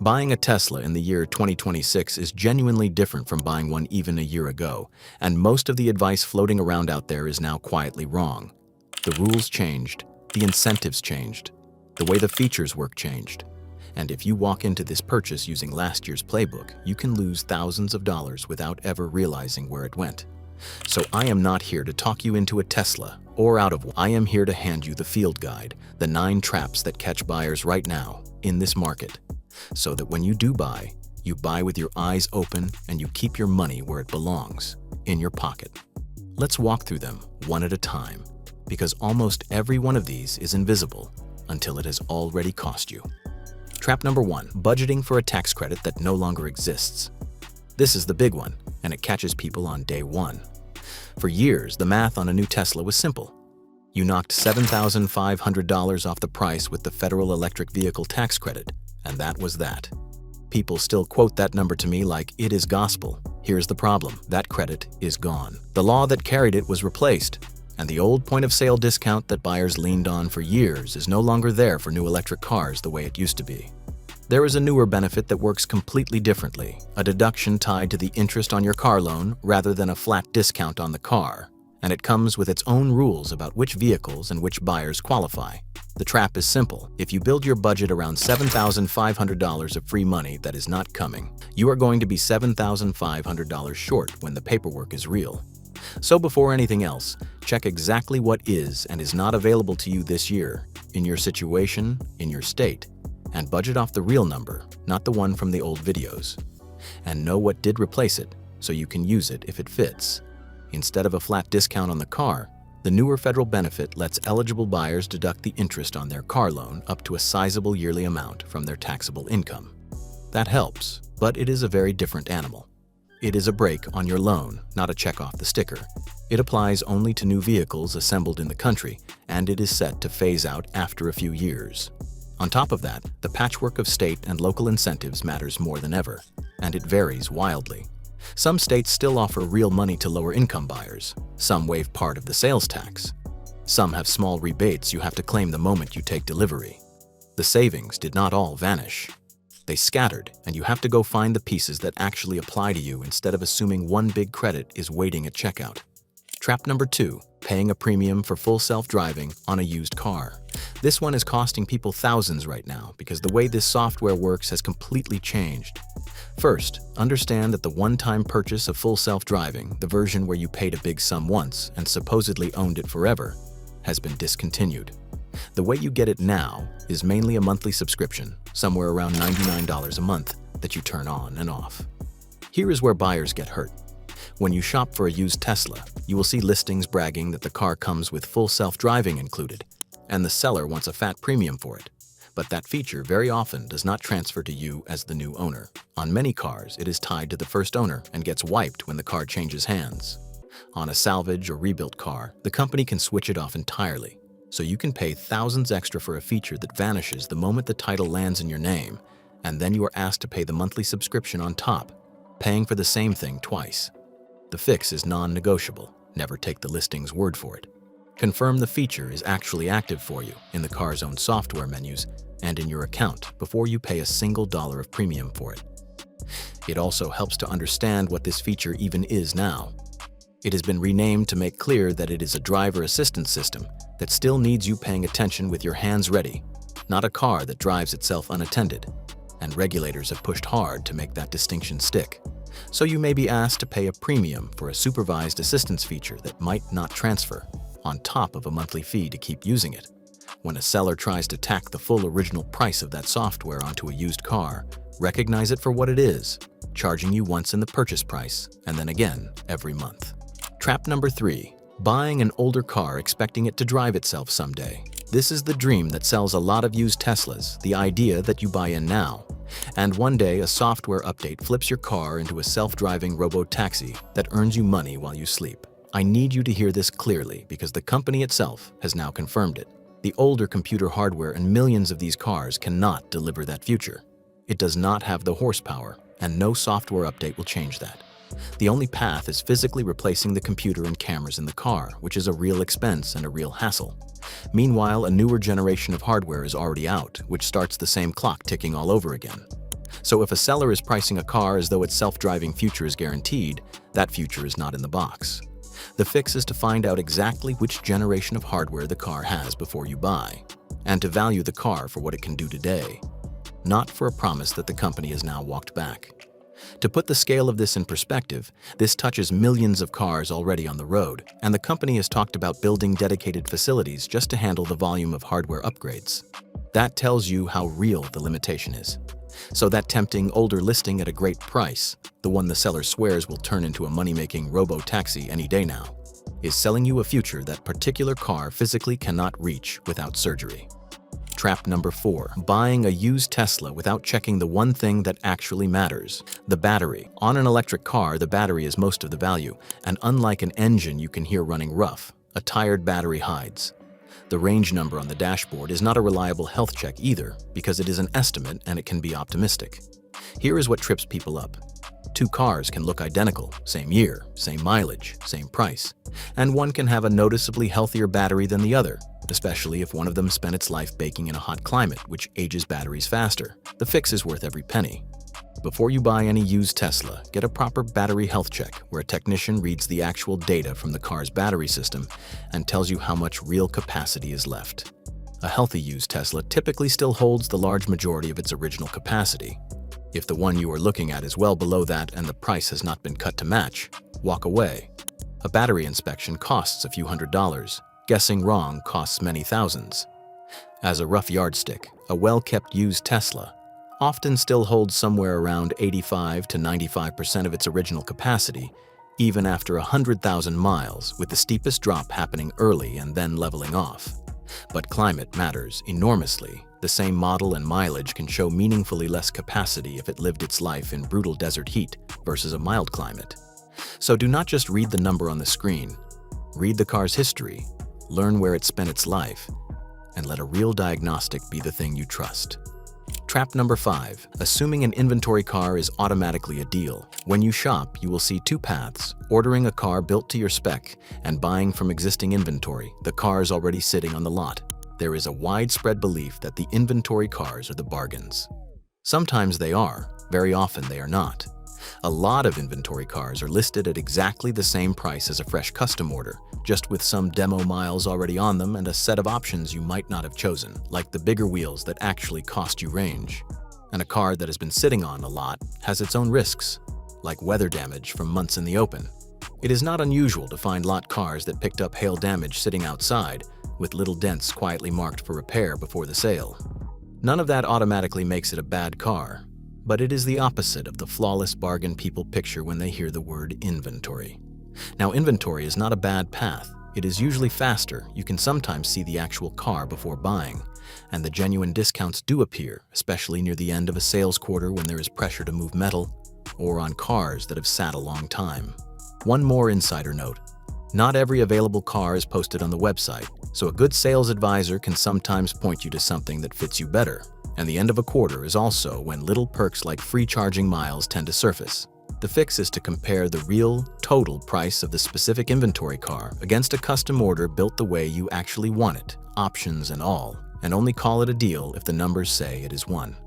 Buying a Tesla in the year 2026 is genuinely different from buying one even a year ago, and most of the advice floating around out there is now quietly wrong. The rules changed, the incentives changed, the way the features work changed. And if you walk into this purchase using last year's playbook, you can lose thousands of dollars without ever realizing where it went. So I am not here to talk you into a Tesla or out of one. I am here to hand you the field guide, the 9 traps that catch buyers right now in this market, so that when you do buy, you buy with your eyes open and you keep your money where it belongs, in your pocket. Let's walk through them one at a time, because almost every one of these is invisible until it has already cost you. Trap number 1, budgeting for a tax credit that no longer exists. This is the big one, and it catches people on day one. For years, the math on a new Tesla was simple. You knocked $7,500 off the price with the federal electric vehicle tax credit, and that was that. People still quote that number to me like it is gospel. Here's the problem: that credit is gone. The law that carried it was replaced, and the old point-of-sale discount that buyers leaned on for years is no longer there for new electric cars the way it used to be. There is a newer benefit that works completely differently, a deduction tied to the interest on your car loan rather than a flat discount on the car, and it comes with its own rules about which vehicles and which buyers qualify. The trap is simple. If you build your budget around $7,500 of free money that is not coming, you are going to be $7,500 short when the paperwork is real. So before anything else, check exactly what is and is not available to you this year, in your situation, in your state, and budget off the real number, not the one from the old videos. And know what did replace it, so you can use it if it fits. Instead of a flat discount on the car, the newer federal benefit lets eligible buyers deduct the interest on their car loan up to a sizable yearly amount from their taxable income. That helps, but it is a very different animal. It is a break on your loan, not a check off the sticker. It applies only to new vehicles assembled in the country, and it is set to phase out after a few years. On top of that, the patchwork of state and local incentives matters more than ever, and it varies wildly. Some states still offer real money to lower-income buyers. Some waive part of the sales tax. Some have small rebates you have to claim the moment you take delivery. The savings did not all vanish. They scattered, and you have to go find the pieces that actually apply to you instead of assuming one big credit is waiting at checkout. Trap number 2, paying a premium for full self-driving on a used car. This one is costing people thousands right now because the way this software works has completely changed. First, understand that the one-time purchase of full self-driving, the version where you paid a big sum once and supposedly owned it forever, has been discontinued. The way you get it now is mainly a monthly subscription, somewhere around $99 a month, that you turn on and off. Here is where buyers get hurt. When you shop for a used Tesla, you will see listings bragging that the car comes with full self-driving included, and the seller wants a fat premium for it. But that feature very often does not transfer to you as the new owner. On many cars, it is tied to the first owner and gets wiped when the car changes hands. On a salvage or rebuilt car, the company can switch it off entirely, so you can pay thousands extra for a feature that vanishes the moment the title lands in your name, and then you are asked to pay the monthly subscription on top, paying for the same thing twice. The fix is non-negotiable. Never take the listing's word for it. Confirm the feature is actually active for you in the car's own software menus and in your account before you pay a single dollar of premium for it. It also helps to understand what this feature even is now. It has been renamed to make clear that it is a driver assistance system that still needs you paying attention with your hands ready, not a car that drives itself unattended, and regulators have pushed hard to make that distinction stick. So you may be asked to pay a premium for a supervised assistance feature that might not transfer, on top of a monthly fee to keep using it. When a seller tries to tack the full original price of that software onto a used car, recognize it for what it is, charging you once in the purchase price and then again every month. Trap number 3, buying an older car expecting it to drive itself someday. This is the dream that sells a lot of used Teslas, the idea that you buy in now, and one day a software update flips your car into a self-driving Robotaxi that earns you money while you sleep. I need you to hear this clearly because the company itself has now confirmed it. The older computer hardware and millions of these cars cannot deliver that future. It does not have the horsepower, and no software update will change that. The only path is physically replacing the computer and cameras in the car, which is a real expense and a real hassle. Meanwhile, a newer generation of hardware is already out, which starts the same clock ticking all over again. So if a seller is pricing a car as though its self-driving future is guaranteed, that future is not in the box. The fix is to find out exactly which generation of hardware the car has before you buy, and to value the car for what it can do today, not for a promise that the company has now walked back. To put the scale of this in perspective, this touches millions of cars already on the road, and the company has talked about building dedicated facilities just to handle the volume of hardware upgrades. That tells you how real the limitation is. So that tempting older listing at a great price, the one the seller swears will turn into a money-making Robotaxi any day now, is selling you a future that particular car physically cannot reach without surgery. Trap number 4. Buying a used Tesla without checking the one thing that actually matters: the battery. On an electric car, the battery is most of the value, and unlike an engine you can hear running rough, a tired battery hides. The range number on the dashboard is not a reliable health check either, because it is an estimate and it can be optimistic. Here is what trips people up. Two cars can look identical, same year, same mileage, same price, and one can have a noticeably healthier battery than the other, especially if one of them spent its life baking in a hot climate, which ages batteries faster. The fix is worth every penny. Before you buy any used Tesla, get a proper battery health check where a technician reads the actual data from the car's battery system and tells you how much real capacity is left. A healthy used Tesla typically still holds the large majority of its original capacity. If the one you are looking at is well below that and the price has not been cut to match, walk away. A battery inspection costs a few $100s. Guessing wrong costs many thousands. As a rough yardstick, a well-kept used Tesla often still holds somewhere around 85 to 95% of its original capacity, even after 100,000 miles, with the steepest drop happening early and then leveling off. But climate matters enormously. The same model and mileage can show meaningfully less capacity if it lived its life in brutal desert heat versus a mild climate. So do not just read the number on the screen. Read the car's history, learn where it spent its life, and let a real diagnostic be the thing you trust. Trap number 5. Assuming an inventory car is automatically a deal. When you shop, you will see two paths: ordering a car built to your spec and buying from existing inventory, the cars already sitting on the lot. There is a widespread belief that the inventory cars are the bargains. Sometimes they are, very often they are not. A lot of inventory cars are listed at exactly the same price as a fresh custom order, just with some demo miles already on them and a set of options you might not have chosen, like the bigger wheels that actually cost you range. And a car that has been sitting on a lot has its own risks, like weather damage from months in the open. It is not unusual to find lot cars that picked up hail damage sitting outside, with little dents quietly marked for repair before the sale. None of that automatically makes it a bad car, but it is the opposite of the flawless bargain people picture when they hear the word inventory. Now, inventory is not a bad path. It is usually faster. You can sometimes see the actual car before buying, and the genuine discounts do appear, especially near the end of a sales quarter when there is pressure to move metal, or on cars that have sat a long time. One more insider note: not every available car is posted on the website, so a good sales advisor can sometimes point you to something that fits you better. And the end of a quarter is also when little perks like free charging miles tend to surface. The fix is to compare the real, total price of the specific inventory car against a custom order built the way you actually want it, options and all, and only call it a deal if the numbers say it is one.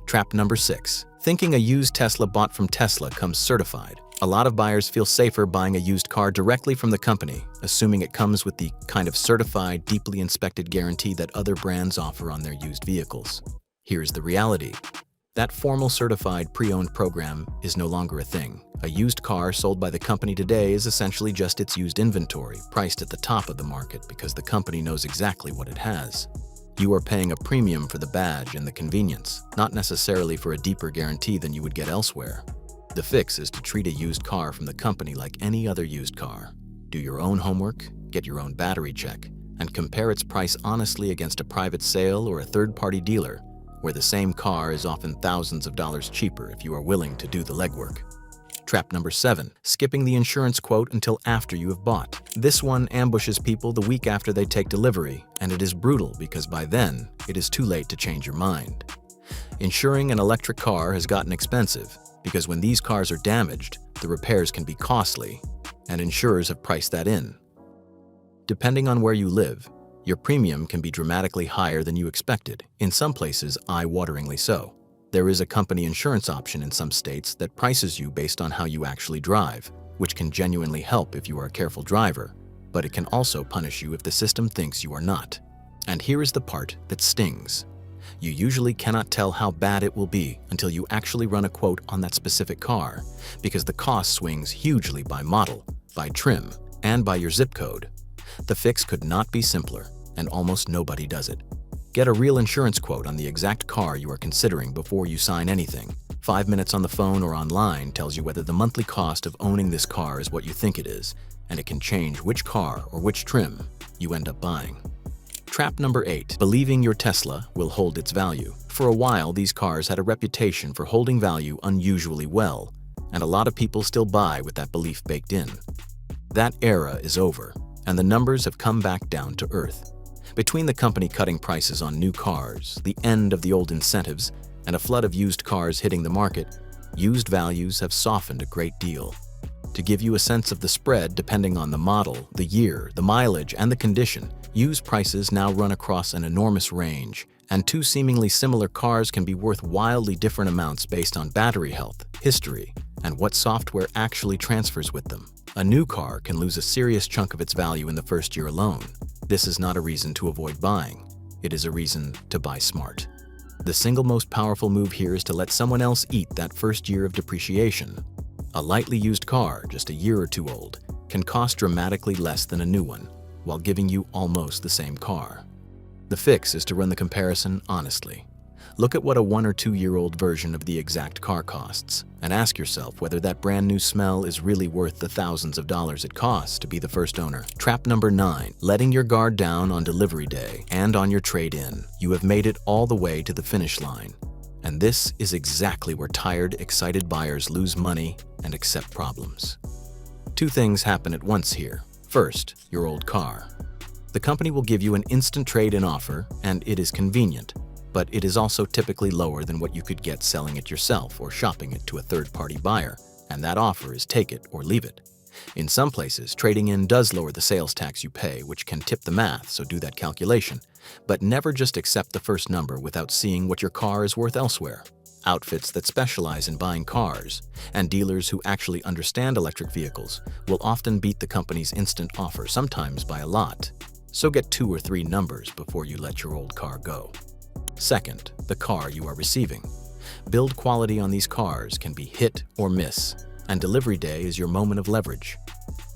Trap number 6. Thinking a used Tesla bought from Tesla comes certified. A lot of buyers feel safer buying a used car directly from the company, assuming it comes with the kind of certified, deeply inspected guarantee that other brands offer on their used vehicles. Here's the reality. That formal certified pre-owned program is no longer a thing. A used car sold by the company today is essentially just its used inventory, priced at the top of the market because the company knows exactly what it has. You are paying a premium for the badge and the convenience, not necessarily for a deeper guarantee than you would get elsewhere. The fix is to treat a used car from the company like any other used car. Do your own homework, get your own battery check, and compare its price honestly against a private sale or a third-party dealer, where the same car is often thousands of dollars cheaper if you are willing to do the legwork. Trap number 7. Skipping the insurance quote until after you have bought. This one ambushes people the week after they take delivery, and it is brutal because by then, it is too late to change your mind. Insuring an electric car has gotten expensive because when these cars are damaged, the repairs can be costly, and insurers have priced that in. Depending on where you live, your premium can be dramatically higher than you expected, in some places eye-wateringly so. There is a company insurance option in some states that prices you based on how you actually drive, which can genuinely help if you are a careful driver, but it can also punish you if the system thinks you are not. And here is the part that stings. You usually cannot tell how bad it will be until you actually run a quote on that specific car, because the cost swings hugely by model, by trim, and by your zip code. The fix could not be simpler, and almost nobody does it. Get a real insurance quote on the exact car you are considering before you sign anything. 5 minutes on the phone or online tells you whether the monthly cost of owning this car is what you think it is, and it can change which car or which trim you end up buying. Trap number 8. Believing your Tesla will hold its value. For a while, these cars had a reputation for holding value unusually well, and a lot of people still buy with that belief baked in. That era is over, and the numbers have come back down to earth. Between the company cutting prices on new cars, the end of the old incentives, and a flood of used cars hitting the market, used values have softened a great deal. To give you a sense of the spread depending on the model, the year, the mileage, and the condition, used prices now run across an enormous range, and two seemingly similar cars can be worth wildly different amounts based on battery health, history, and what software actually transfers with them. A new car can lose a serious chunk of its value in the first year alone. This is not a reason to avoid buying. It is a reason to buy smart. The single most powerful move here is to let someone else eat that first year of depreciation. A lightly used car, just a year or two old, can cost dramatically less than a new one, while giving you almost the same car. The fix is to run the comparison honestly. Look at what a 1 or 2 year old version of the exact car costs, and ask yourself whether that brand new smell is really worth the thousands of dollars it costs to be the first owner. Trap number 9. Letting your guard down on delivery day and on your trade-in. You have made it all the way to the finish line. And this is exactly where tired, excited buyers lose money and accept problems. Two things happen at once here. First, your old car. The company will give you an instant trade-in offer, and it is convenient, but it is also typically lower than what you could get selling it yourself or shopping it to a third-party buyer, and that offer is take it or leave it. In some places, trading in does lower the sales tax you pay, which can tip the math, so do that calculation. But never just accept the first number without seeing what your car is worth elsewhere. Outfits that specialize in buying cars, and dealers who actually understand electric vehicles, will often beat the company's instant offer, sometimes by a lot. So get 2 or 3 numbers before you let your old car go. Second, the car you are receiving. Build quality on these cars can be hit or miss, and delivery day is your moment of leverage.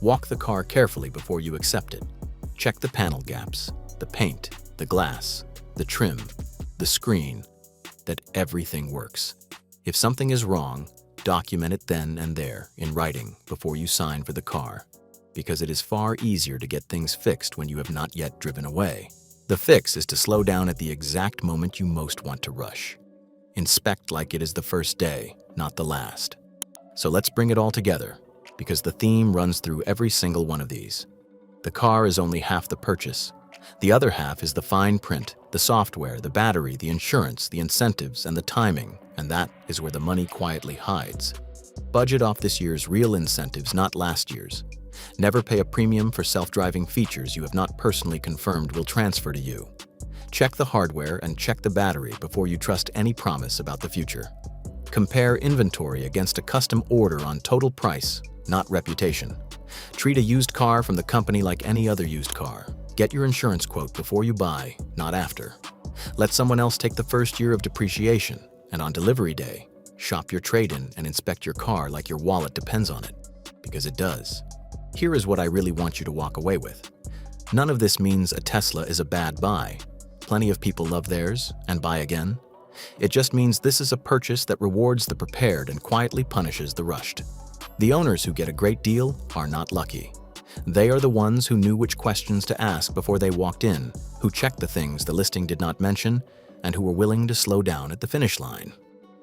Walk the car carefully before you accept it. Check the panel gaps, the paint, the glass, the trim, the screen, that everything works. If something is wrong, document it then and there in writing before you sign for the car, because it is far easier to get things fixed when you have not yet driven away. The fix is to slow down at the exact moment you most want to rush. Inspect like it is the first day, not the last. So let's bring it all together, because the theme runs through every single one of these. The car is only half the purchase. The other half is the fine print, the software, the battery, the insurance, the incentives, and the timing, and that is where the money quietly hides. Budget off this year's real incentives, not last year's. Never pay a premium for self-driving features you have not personally confirmed will transfer to you. Check the hardware and check the battery before you trust any promise about the future. Compare inventory against a custom order on total price, not reputation. Treat a used car from the company like any other used car. Get your insurance quote before you buy, not after. Let someone else take the first year of depreciation, and on delivery day, shop your trade-in and inspect your car like your wallet depends on it, because it does. Here is what I really want you to walk away with. None of this means a Tesla is a bad buy. Plenty of people love theirs and buy again. It just means this is a purchase that rewards the prepared and quietly punishes the rushed. The owners who get a great deal are not lucky. They are the ones who knew which questions to ask before they walked in, who checked the things the listing did not mention, and who were willing to slow down at the finish line.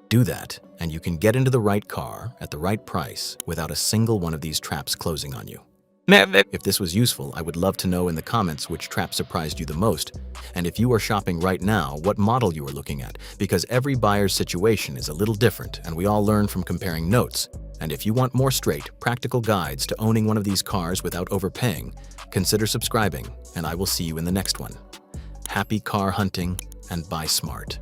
Do that, and you can get into the right car at the right price without a single one of these traps closing on you. If this was useful, I would love to know in the comments which trap surprised you the most, and if you are shopping right now, what model you are looking at, because every buyer's situation is a little different, and we all learn from comparing notes. And if you want more straight, practical guides to owning one of these cars without overpaying, consider subscribing, and I will see you in the next one. Happy car hunting, and buy smart.